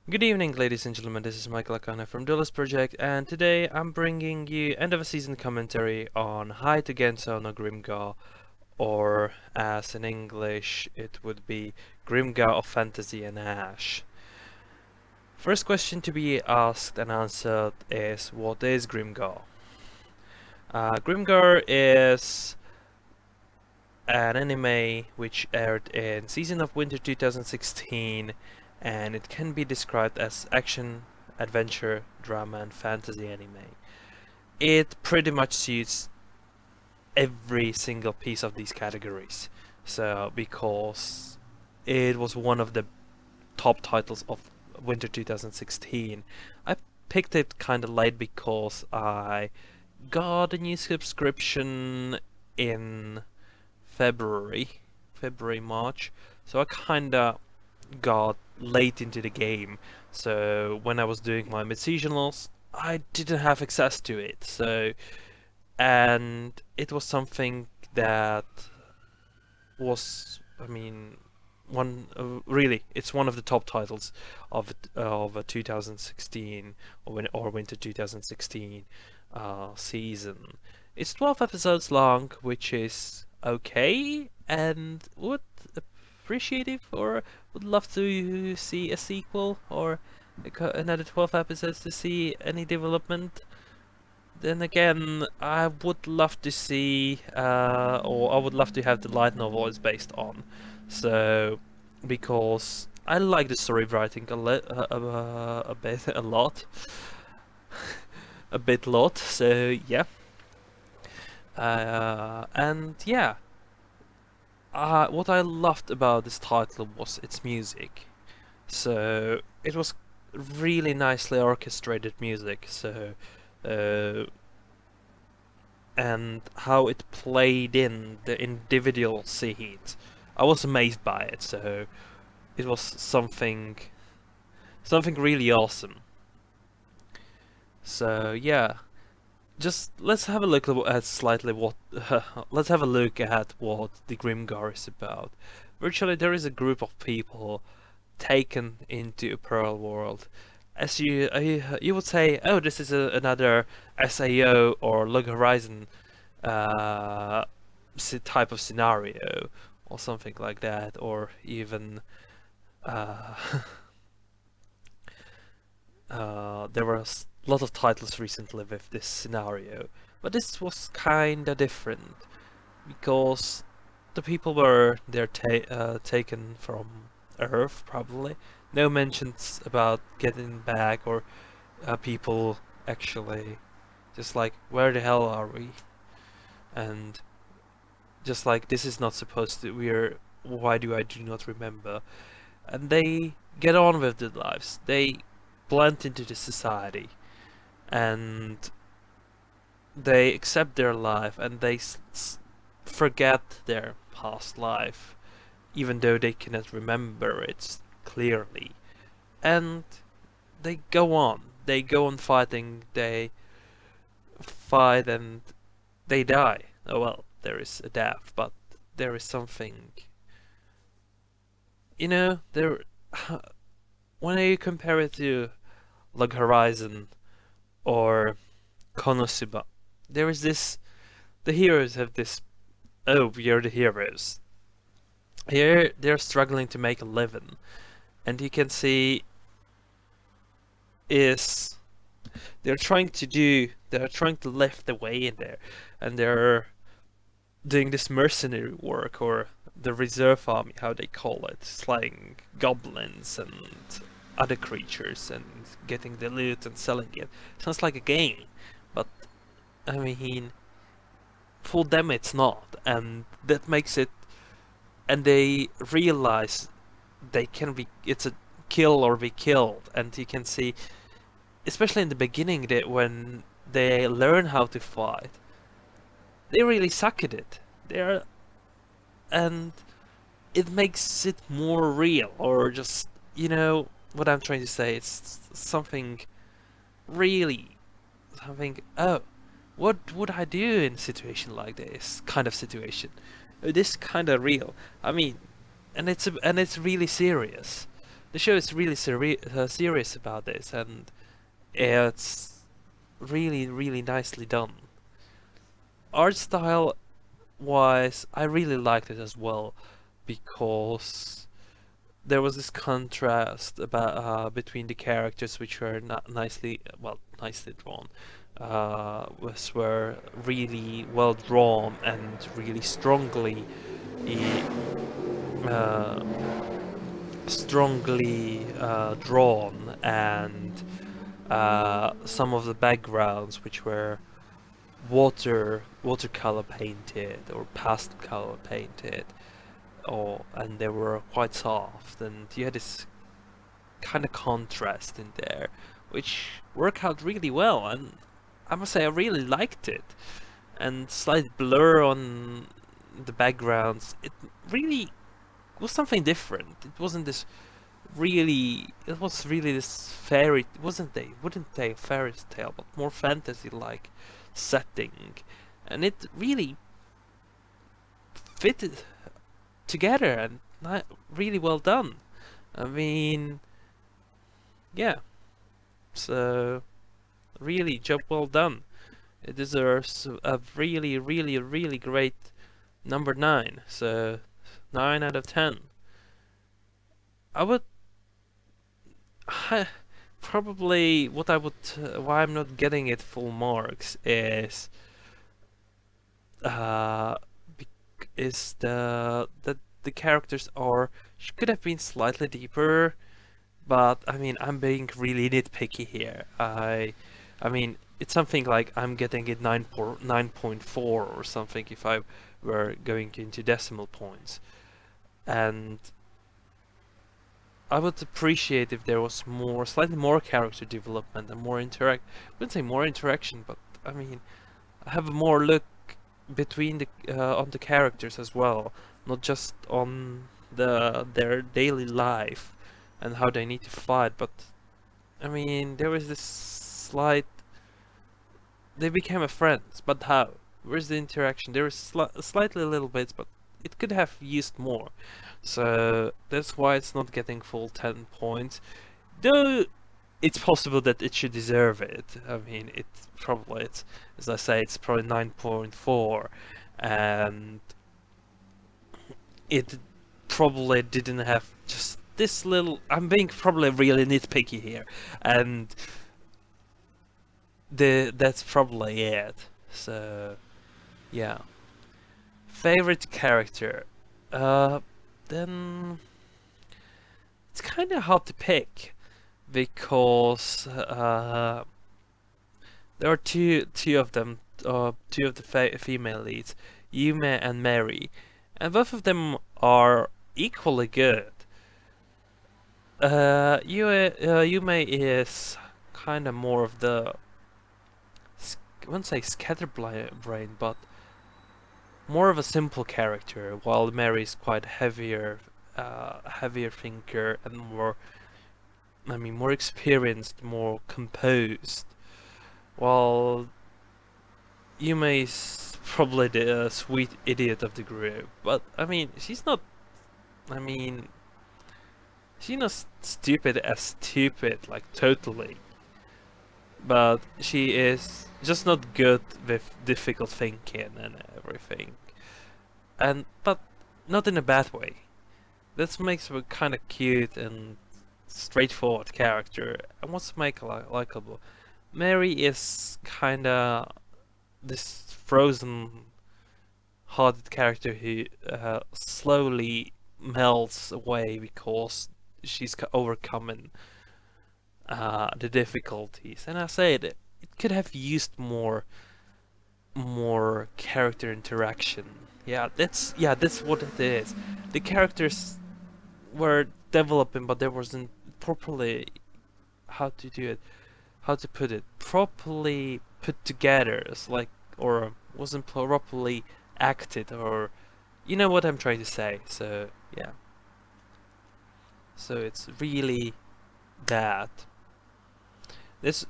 Good evening, ladies and gentlemen. This is Michael Akahane from Duallist Project, and today I'm bringing you end of a season commentary on Hi to Gensou no Grimgar, or as in English it would be Grimgar of Fantasy and Ash. First question to be asked and answered is, what is Grimgar? Grimgar is an anime which aired in Season of Winter 2016, and it can be described as action, adventure, drama, and fantasy anime. It pretty much suits every single piece of these categories. So, because it was one of the top titles of Winter 2016, I picked it kind of late because I got a new subscription in March. So I kinda got late into the game. So when I was doing my mid-seasonals, I didn't have access to it. And it was something that was, I mean, really, it's one of the top titles of a 2016 or winter 2016 season. It's 12 episodes long, which is okay, and would appreciate it, or would love to see a sequel or another 12 episodes to see any development. Then again, I would love to see, or I would love to have the light novel it's based on. So, because I like the story writing a bit, a lot, a bit lot. So yeah, and yeah, what I loved about this title was its music. So it was really nicely orchestrated music. So. Uh, and how it played in the individual scenes. I was amazed by it, so it was something really awesome. So yeah, just let's have a look at slightly what let's have a look at what the Grimgar is about. Virtually, there is a group of people taken into a Pearl world. As you would say, oh, this is another SAO or Log Horizon uh, type of scenario or something like that, or even uh, there were a lot of titles recently with this scenario, but this was kinda different because the people were taken from Earth, probably. No mentions about getting back or people actually just like, where the hell are we? And just like, this is not supposed to, why do not remember? And they get on with their lives. They blend into the society, and they accept their life, and they forget their past life, even though they cannot remember it clearly. And they go on. They go on fighting. They fight and they die. Oh well, there is a death, but there is something. There. When you compare it to Log Horizon or Konosuba, there is this. The heroes have this. Oh, we are the heroes. Here, they're struggling to make a living, and you can see is they're trying to lift the way in there, and they're doing this mercenary work or the reserve army, how they call it, slaying goblins and other creatures and getting the loot and selling it. Sounds like a game, but I mean, for them it's not, and that makes it. And they realize they can be. It's a kill or be killed, and you can see, especially in the beginning, that when they learn how to fight, they really suck at it. They're and it makes it more real, or just, what I'm trying to say. It's something really, something. Oh, what would I do in a situation like this kind of situation? This kind of real. I mean, and it's really serious. the show is really serious about this, and it's really, really nicely done. Art style wise, I really liked it as well because there was this contrast about between the characters, which were not nicely drawn, were really well drawn and really eh, uh, strongly drawn, and some of the backgrounds, which were watercolor painted or pastel color painted, and they were quite soft, and you had this kind of contrast in there, which worked out really well, and I must say I really liked it. And slight blur on the backgrounds, it really was something different. It wasn't this really, it was really this fairy, it wouldn't say fairy tale, but more fantasy-like setting, and it really fitted together and really well done. I mean, yeah, so really job well done. It deserves a really, really, really great number 9. So 9 out of 10. I would probably what I would why I'm not getting it full marks uh is that the characters are could have been slightly deeper, but I mean I'm being really nitpicky here. I mean it's something like I'm getting it 9.4 or something if I were going into decimal points, and I would appreciate if there was slightly more character development and more I wouldn't say more interaction, but I mean, have a more look between the on the characters as well, not just on their daily life and how they need to fight, but I mean, there was this slight. They became a friends, but how? Where's the interaction? There is slightly little bits, but it could have used more. So that's why it's not getting full 10 points. Though it's possible that it should deserve it. I mean, it's as I say, it's probably 9.4, and it probably didn't have just this little. I'm being probably really nitpicky here, and that's probably it. So yeah, favorite character. Uh, then it's kind of hard to pick because there are two of them, two of the female leads, Yume and Mary, and both of them are equally good. Yume is kind of more of the I wouldn't say scatterbrain, but more of a simple character, while Mary is quite heavier thinker and more experienced, more composed. While Yume is probably the sweet idiot of the group, but I mean, she's not. I mean, she's not stupid as stupid, like totally. But she is just not good with difficult thinking and everything. But not in a bad way. This makes her kind of cute and straightforward character, and wants to make her likable. Mary is kind of this frozen-hearted character who slowly melts away because she's overcoming the difficulties. And I said it could have used more character interaction. That's what it is. The characters were developing, but there wasn't properly how to do it, how to put it, properly put together. It's like, or wasn't properly acted, or you know what I'm trying to say. So yeah, so it's really that. This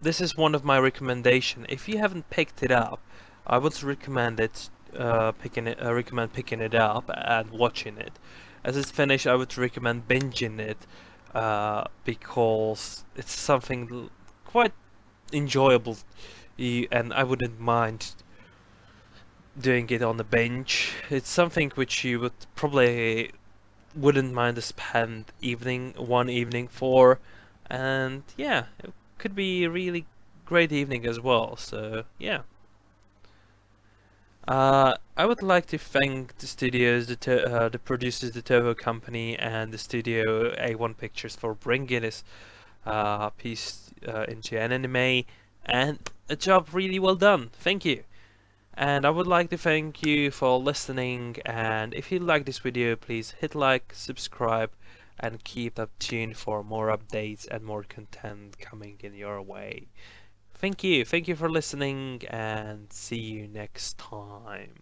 this is one of my recommendation. If you haven't picked it up, I would recommend recommend picking it up and watching it, as it's finished, I would recommend binging it because it's something quite enjoyable, and I wouldn't mind doing it on the binge. It's something which you would probably wouldn't mind to spend one evening for, and yeah, it could be a really great evening as well. So yeah. I would like to thank the studios, the producers, the Toho Company, and the studio A1 Pictures for bringing this piece into an anime, and a job really well done. Thank you. And I would like to thank you for listening, and if you like this video, please hit like, subscribe, and keep up tuned for more updates and more content coming in your way. Thank you for listening, and see you next time.